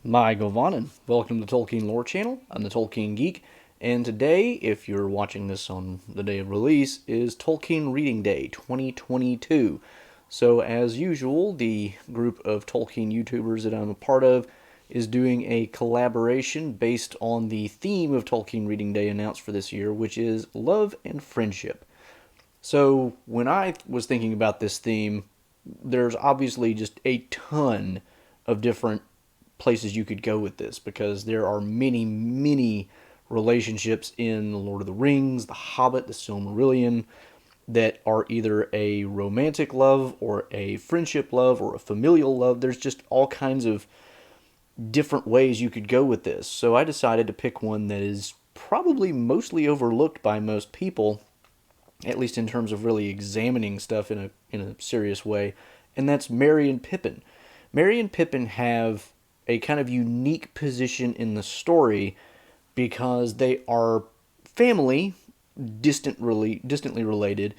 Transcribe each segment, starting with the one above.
My Govanen. Welcome to Tolkien Lore Channel. I'm the Tolkien Geek, and today, if you're watching this on the day of release, is Tolkien Reading Day 2022. So, as usual, the group of Tolkien YouTubers that I'm a part of is doing a collaboration based on the theme of Tolkien Reading Day announced for this year, which is love and friendship. So, when I was thinking about this theme, there's obviously just a ton of different places you could go with this because there are many, many relationships in The Lord of the Rings, The Hobbit, The Silmarillion that are either a romantic love or a friendship love or a familial love. There's just all kinds of different ways you could go with this. So I decided to pick one that is probably mostly overlooked by most people, at least in terms of really examining stuff in a serious way, and that's Merry and Pippin. Merry and Pippin have a kind of unique position in the story because they are family, distantly related,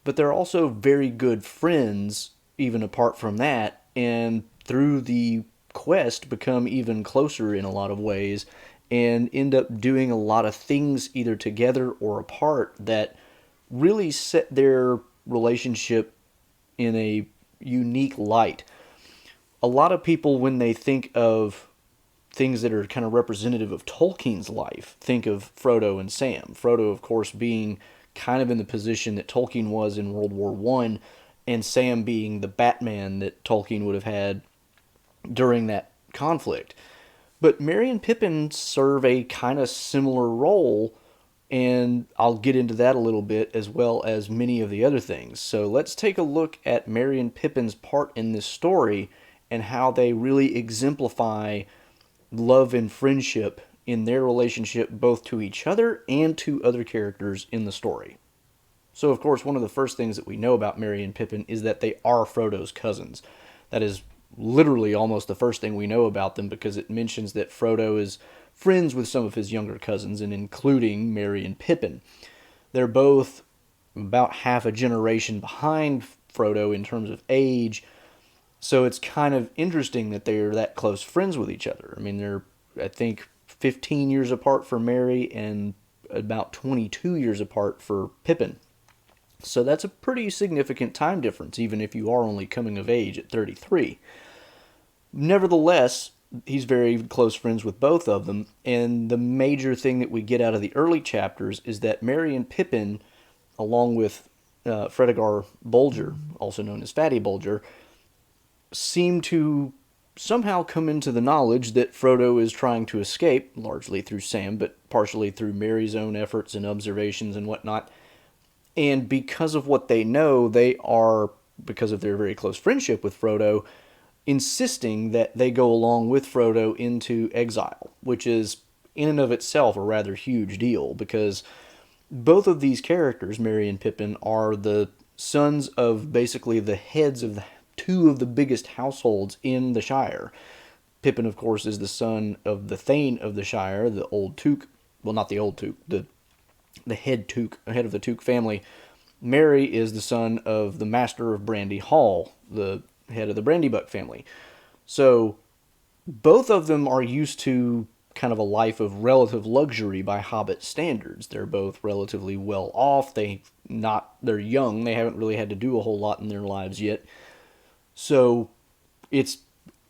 but they're also very good friends, even apart from that, and through the quest become even closer in a lot of ways and end up doing a lot of things either together or apart that really set their relationship in a unique light. A lot of people, when they think of things that are kind of representative of Tolkien's life, think of Frodo and Sam. Frodo, of course, being kind of in the position that Tolkien was in World War One, and Sam being the Batman that Tolkien would have had during that conflict. But Merry and Pippin serve a kind of similar role, and I'll get into that a little bit as well as many of the other things. So let's take a look at Merry and Pippin's part in this story and how they really exemplify love and friendship in their relationship both to each other and to other characters in the story. So, of course, one of the first things that we know about Merry and Pippin is that they are Frodo's cousins. That is literally almost the first thing we know about them because it mentions that Frodo is friends with some of his younger cousins, and including Merry and Pippin. They're both about half a generation behind Frodo in terms of age, so it's kind of interesting that they're that close friends with each other. I mean, they're, I think, 15 years apart for Merry and about 22 years apart for Pippin. So that's a pretty significant time difference, even if you are only coming of age at 33. Nevertheless, he's very close friends with both of them, and the major thing that we get out of the early chapters is that Merry and Pippin, along with Fredegar Bolger, also known as Fatty Bolger, seem to somehow come into the knowledge that Frodo is trying to escape, largely through Sam, but partially through Merry's own efforts and observations and whatnot. And because of what they know, they are, because of their very close friendship with Frodo, insisting that they go along with Frodo into exile, which is in and of itself a rather huge deal because both of these characters, Merry and Pippin, are the sons of basically the heads of the two of the biggest households in the Shire. Pippin, of course, is the son of the Thane of the Shire, the Old Took. Well, not the Old Took, the head Took, head of the Took family. Merry is the son of the Master of Brandy Hall, the head of the Brandybuck family. So both of them are used to kind of a life of relative luxury by Hobbit standards. They're both relatively well off. They're young. They haven't really had to do a whole lot in their lives yet. So it's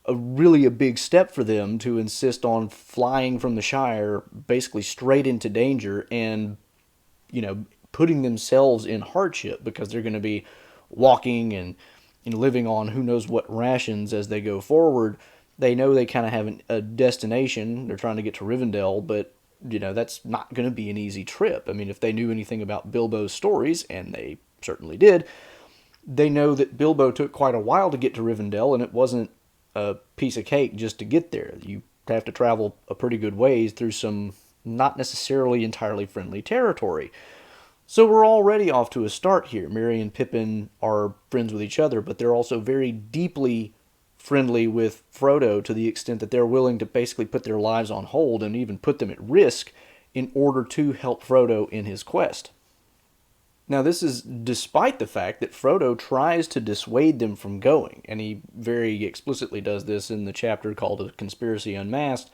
really a big step for them to insist on flying from the Shire basically straight into danger and, putting themselves in hardship because they're going to be walking and living on who knows what rations as they go forward. They know they kind of have a destination. They're trying to get to Rivendell, but that's not going to be an easy trip. I mean, if they knew anything about Bilbo's stories, and they certainly did, they know that Bilbo took quite a while to get to Rivendell, and it wasn't a piece of cake just to get there. You have to travel a pretty good ways through some not necessarily entirely friendly territory. So we're already off to a start here. Merry and Pippin are friends with each other, but they're also very deeply friendly with Frodo to the extent that they're willing to basically put their lives on hold and even put them at risk in order to help Frodo in his quest. Now, this is despite the fact that Frodo tries to dissuade them from going, and he very explicitly does this in the chapter called A Conspiracy Unmasked,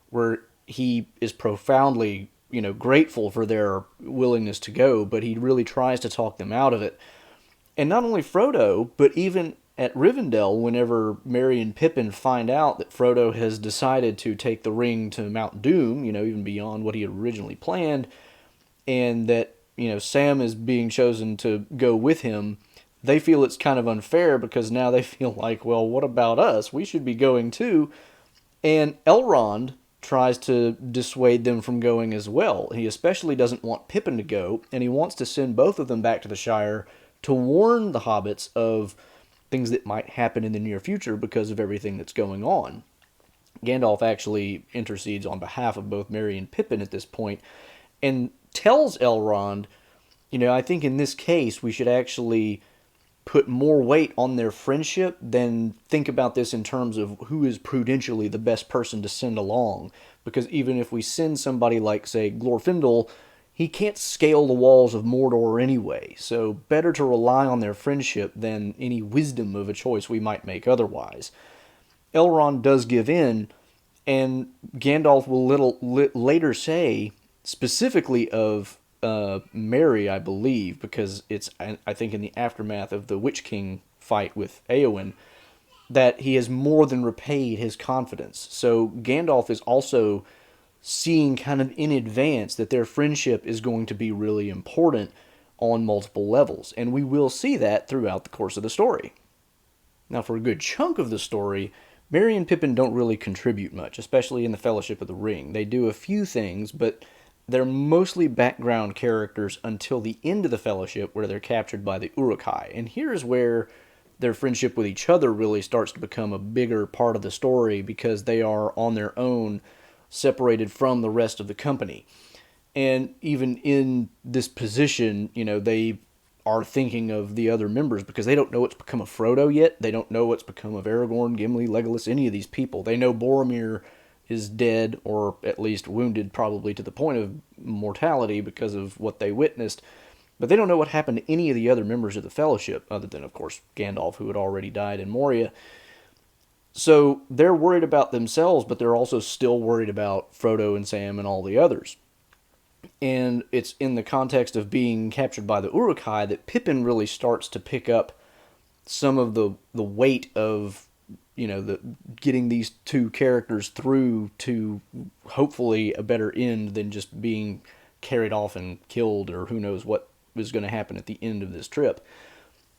where he is profoundly, grateful for their willingness to go, but he really tries to talk them out of it. And not only Frodo, but even at Rivendell, whenever Merry and Pippin find out that Frodo has decided to take the ring to Mount Doom, even beyond what he had originally planned, and that, Sam is being chosen to go with him, they feel it's kind of unfair because now they feel like, well, what about us? We should be going too. And Elrond tries to dissuade them from going as well. He especially doesn't want Pippin to go, and he wants to send both of them back to the Shire to warn the hobbits of things that might happen in the near future because of everything that's going on. Gandalf actually intercedes on behalf of both Merry and Pippin at this point and tells Elrond, I think in this case we should actually put more weight on their friendship than think about this in terms of who is prudentially the best person to send along. Because even if we send somebody like, say, Glorfindel, he can't scale the walls of Mordor anyway, so better to rely on their friendship than any wisdom of a choice we might make otherwise. Elrond does give in, and Gandalf will later say, specifically of Merry, I believe, because it's, I think, in the aftermath of the Witch King fight with Éowyn, that he has more than repaid his confidence. So Gandalf is also seeing kind of in advance that their friendship is going to be really important on multiple levels. And we will see that throughout the course of the story. Now, for a good chunk of the story, Merry and Pippin don't really contribute much, especially in the Fellowship of the Ring. They do a few things, but they're mostly background characters until the end of the Fellowship, where they're captured by the Uruk-hai. And here's where their friendship with each other really starts to become a bigger part of the story, because they are on their own, separated from the rest of the company. And even in this position, they are thinking of the other members because they don't know what's become of Frodo yet. They don't know what's become of Aragorn, Gimli, Legolas, any of these people. They know Boromir is dead, or at least wounded, probably to the point of mortality because of what they witnessed. But they don't know what happened to any of the other members of the Fellowship, other than, of course, Gandalf, who had already died in Moria. So they're worried about themselves, but they're also still worried about Frodo and Sam and all the others. And it's in the context of being captured by the Uruk-hai that Pippin really starts to pick up some of the weight of, the getting these two characters through to hopefully a better end than just being carried off and killed, or who knows what is going to happen at the end of this trip.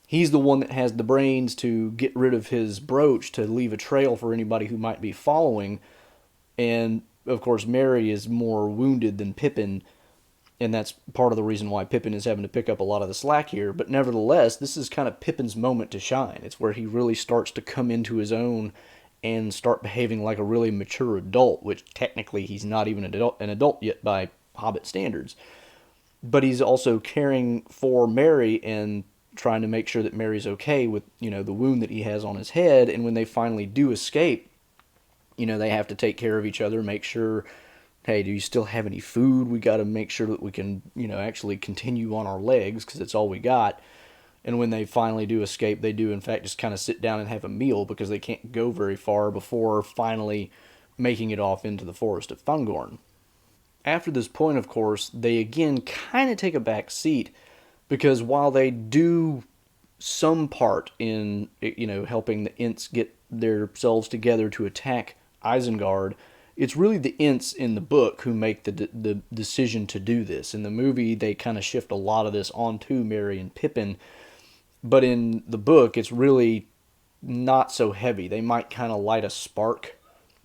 He's the one that has the brains to get rid of his brooch to leave a trail for anybody who might be following. And, of course, Merry is more wounded than Pippin, and that's part of the reason why Pippin is having to pick up a lot of the slack here. But nevertheless, this is kind of Pippin's moment to shine. It's where he really starts to come into his own and start behaving like a really mature adult, which technically he's not even an adult yet by Hobbit standards. But he's also caring for Merry and trying to make sure that Merry's okay with, the wound that he has on his head. And when they finally do escape, they have to take care of each other, make sure, hey, do you still have any food? We got to make sure that we can, actually continue on our legs, because it's all we got. And when they finally do escape, they do, in fact, just kind of sit down and have a meal, because they can't go very far before finally making it off into the forest of Fangorn. After this point, of course, they again kind of take a back seat, because while they do some part in, helping the Ents get themselves together to attack Isengard, it's really the Ents in the book who make the decision to do this. In the movie, they kind of shift a lot of this onto Merry and Pippin, but in the book, it's really not so heavy. They might kind of light a spark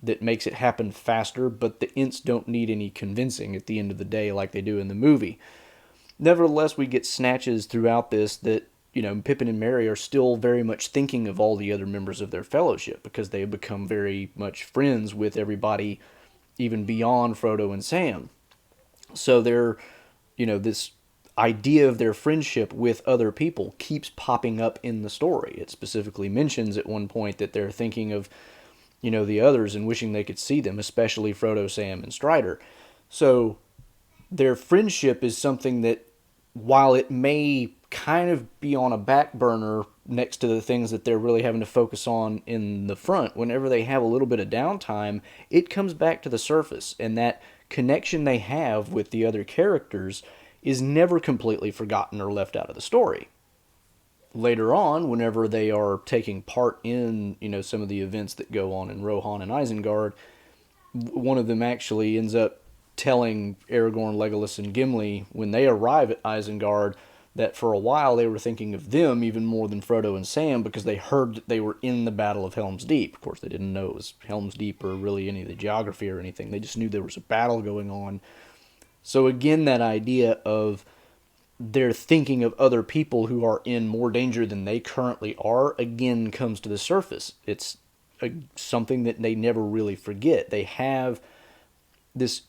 that makes it happen faster, but the Ents don't need any convincing at the end of the day like they do in the movie. Nevertheless, we get snatches throughout this that, Pippin and Merry are still very much thinking of all the other members of their fellowship, because they have become very much friends with everybody, even beyond Frodo and Sam. So they're, this idea of their friendship with other people keeps popping up in the story. It specifically mentions at one point that they're thinking of, the others and wishing they could see them, especially Frodo, Sam, and Strider. So their friendship is something that while it may kind of be on a back burner next to the things that they're really having to focus on in the front, whenever they have a little bit of downtime, it comes back to the surface. And that connection they have with the other characters is never completely forgotten or left out of the story. Later on, whenever they are taking part in, some of the events that go on in Rohan and Isengard, one of them actually ends up telling Aragorn, Legolas, and Gimli when they arrive at Isengard that for a while they were thinking of them even more than Frodo and Sam because they heard that they were in the Battle of Helm's Deep. Of course, they didn't know it was Helm's Deep or really any of the geography or anything. They just knew there was a battle going on. So again, that idea of they're thinking of other people who are in more danger than they currently are again comes to the surface. It's something that they never really forget. They have this,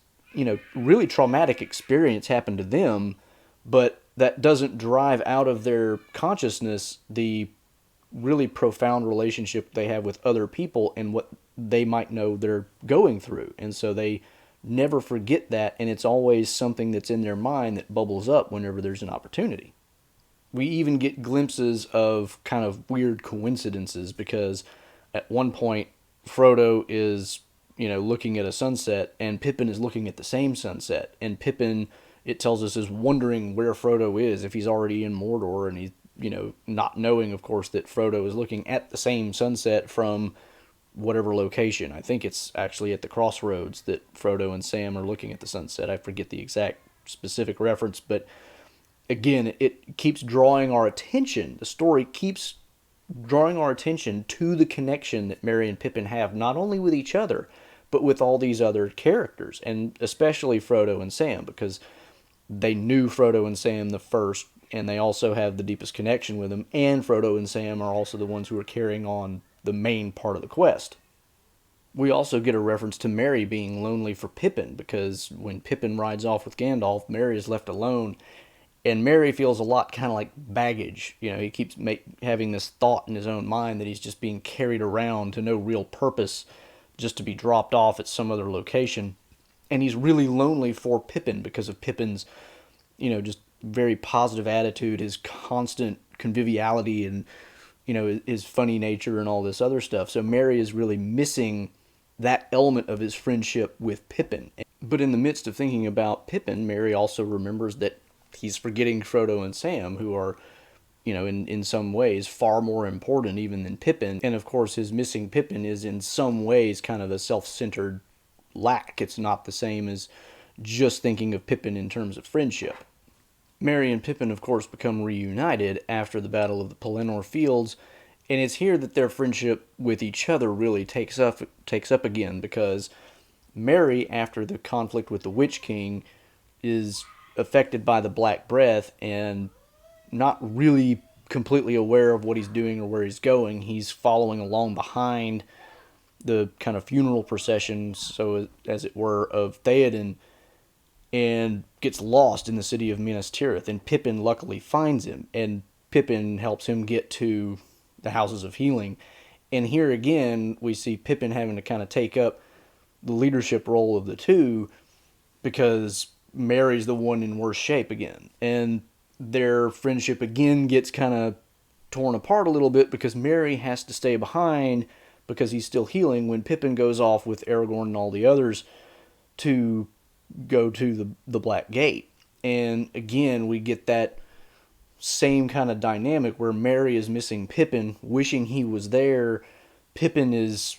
really traumatic experience happen to them, but that doesn't drive out of their consciousness the really profound relationship they have with other people and what they might know they're going through. And so they never forget that, and it's always something that's in their mind that bubbles up whenever there's an opportunity. We even get glimpses of kind of weird coincidences because at one point Frodo is, looking at a sunset and Pippin is looking at the same sunset, and Pippin, it tells us, is wondering where Frodo is, if he's already in Mordor, and he's, not knowing, of course, that Frodo is looking at the same sunset from whatever location. I think it's actually at the crossroads that Frodo and Sam are looking at the sunset. I forget the exact specific reference, but again, it keeps drawing our attention. The story keeps drawing our attention to the connection that Merry and Pippin have, not only with each other, but with all these other characters, and especially Frodo and Sam, because they knew Frodo and Sam the first, and they also have the deepest connection with them, and Frodo and Sam are also the ones who are carrying on the main part of the quest. We also get a reference to Merry being lonely for Pippin, because when Pippin rides off with Gandalf, Merry is left alone, and Merry feels a lot kind of like baggage. He keeps having this thought in his own mind that he's just being carried around to no real purpose, just to be dropped off at some other location. And he's really lonely for Pippin because of Pippin's, just very positive attitude, his constant conviviality, and his funny nature and all this other stuff. So Merry is really missing that element of his friendship with Pippin. But in the midst of thinking about Pippin, Merry also remembers that he's forgetting Frodo and Sam, who are, in some ways far more important even than Pippin. And of course, his missing Pippin is in some ways kind of a self-centered lack. It's not the same as just thinking of Pippin in terms of friendship. Merry and Pippin, of course, become reunited after the Battle of the Pelennor Fields, and it's here that their friendship with each other really takes up again, because Merry, after the conflict with the Witch King, is affected by the Black Breath and not really completely aware of what he's doing or where he's going. He's following along behind the kind of funeral procession, so as it were, of Theoden, and gets lost in the city of Minas Tirith, and Pippin luckily finds him, and Pippin helps him get to the Houses of Healing. And here again, we see Pippin having to kind of take up the leadership role of the two, because Merry's the one in worse shape again. And their friendship again gets kind of torn apart a little bit, because Merry has to stay behind because he's still healing when Pippin goes off with Aragorn and all the others to go to the Black Gate. And again, we get that same kind of dynamic where Merry is missing Pippin, wishing he was there. Pippin is,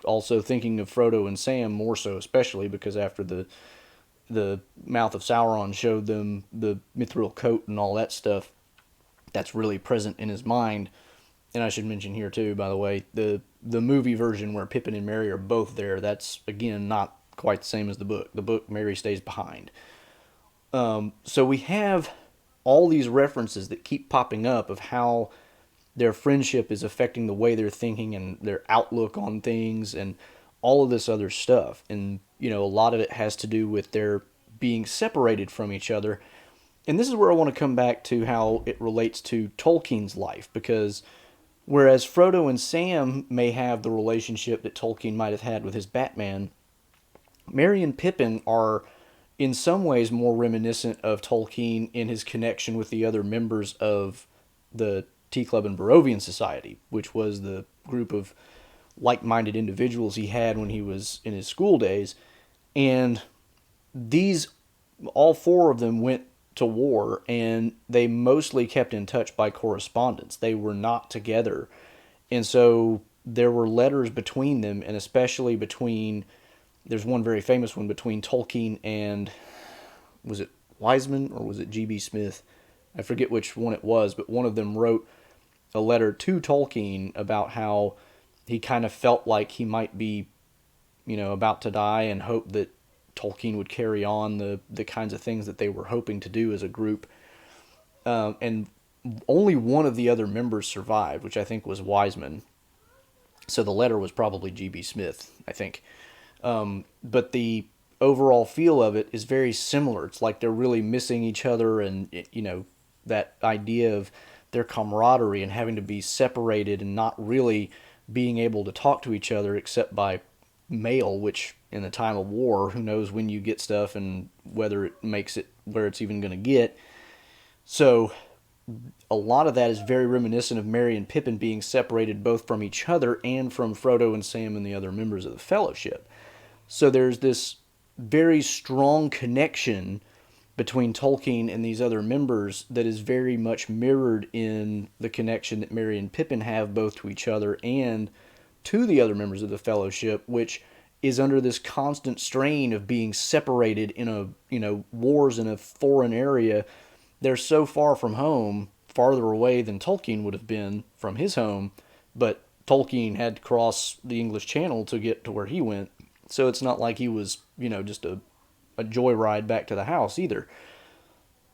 also thinking of Frodo and Sam more so, especially because after the mouth of Sauron showed them the mithril coat and all that stuff, that's really present in his mind. And I should mention here too, by the way, the movie version where Pippin and Merry are both there, that's again not quite the same as the book. The book, Merry stays behind. So we have all these references that keep popping up of how their friendship is affecting the way they're thinking and their outlook on things and all of this other stuff. And, a lot of it has to do with their being separated from each other. And this is where I want to come back to how it relates to Tolkien's life, because whereas Frodo and Sam may have the relationship that Tolkien might have had with his Batman, Merry and Pippin are in some ways more reminiscent of Tolkien in his connection with the other members of the Tea Club and Barovian Society, which was the group of like-minded individuals he had when he was in his school days. And these, all four of them went to war, and they mostly kept in touch by correspondence. They were not together. And so there were letters between them, and especially between, there's one very famous one between Tolkien and, was it Wiseman or was it G.B. Smith? I forget which one it was, but one of them wrote a letter to Tolkien about how he kind of felt like he might be, about to die, and hoped that Tolkien would carry on the kinds of things that they were hoping to do as a group. And only one of the other members survived, which I think was Wiseman. So the letter was probably G.B. Smith, I think. But the overall feel of it is very similar. It's like they're really missing each other, and, that idea of their camaraderie and having to be separated and not really being able to talk to each other except by mail, which in the time of war, who knows when you get stuff and whether it makes it where it's even going to get. So a lot of that is very reminiscent of Merry and Pippin being separated both from each other and from Frodo and Sam and the other members of the Fellowship. So there's this very strong connection between Tolkien and these other members that is very much mirrored in the connection that Merry and Pippin have both to each other and to the other members of the Fellowship, which is under this constant strain of being separated in wars in a foreign area. They're so far from home, farther away than Tolkien would have been from his home, but Tolkien had to cross the English Channel to get to where he went. So it's not like he was, just a joyride back to the house either.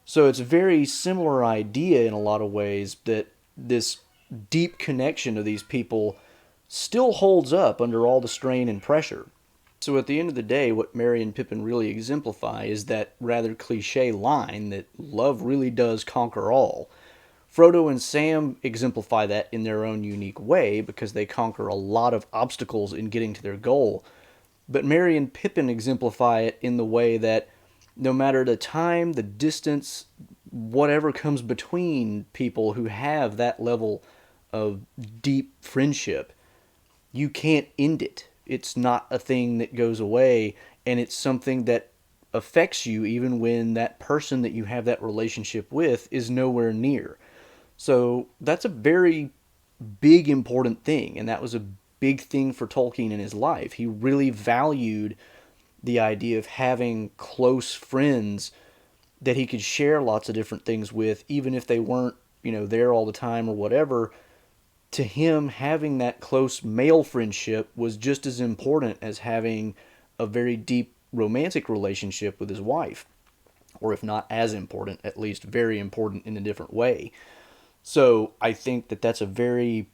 So it's a very similar idea in a lot of ways, that this deep connection of these people still holds up under all the strain and pressure. So at the end of the day, what Merry and Pippin really exemplify is that rather cliche line that love really does conquer all. Frodo and Sam exemplify that in their own unique way because they conquer a lot of obstacles in getting to their goal. But Merry and Pippin exemplify it in the way that no matter the time, the distance, whatever comes between people who have that level of deep friendship, you can't end it. It's not a thing that goes away, and it's something that affects you even when that person that you have that relationship with is nowhere near. So that's a very big, important thing, and that was a big thing for Tolkien in his life. He really valued the idea of having close friends that he could share lots of different things with, even if they weren't, there all the time or whatever. To him, having that close male friendship was just as important as having a very deep romantic relationship with his wife. Or if not as important, at least very important in a different way. So I think that that's a very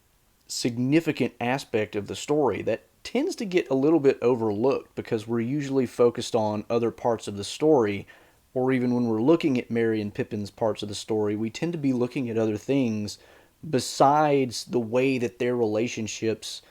significant aspect of the story that tends to get a little bit overlooked because we're usually focused on other parts of the story, or even when we're looking at Merry and Pippin's parts of the story, we tend to be looking at other things besides the way that their relationships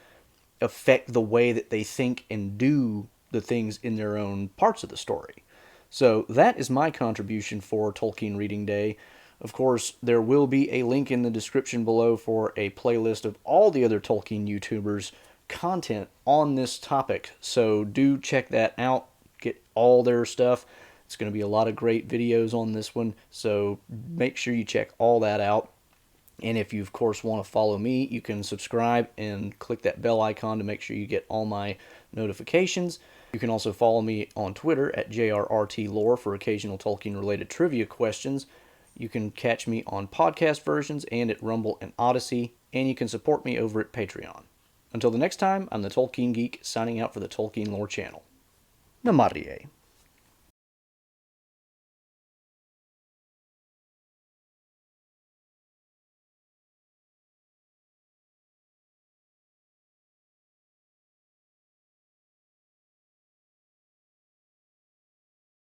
affect the way that they think and do the things in their own parts of the story. So that is my contribution for Tolkien Reading Day. Of course, there will be a link in the description below for a playlist of all the other Tolkien YouTubers' content on this topic. So do check that out. Get all their stuff. It's going to be a lot of great videos on this one. So make sure you check all that out. And if you, of course, want to follow me, you can subscribe and click that bell icon to make sure you get all my notifications. You can also follow me on Twitter at JRRTLore for occasional Tolkien-related trivia questions. You can catch me on podcast versions and at Rumble and Odyssey, and you can support me over at Patreon. Until the next time, I'm the Tolkien Geek, signing out for the Tolkien Lore channel. Namarie.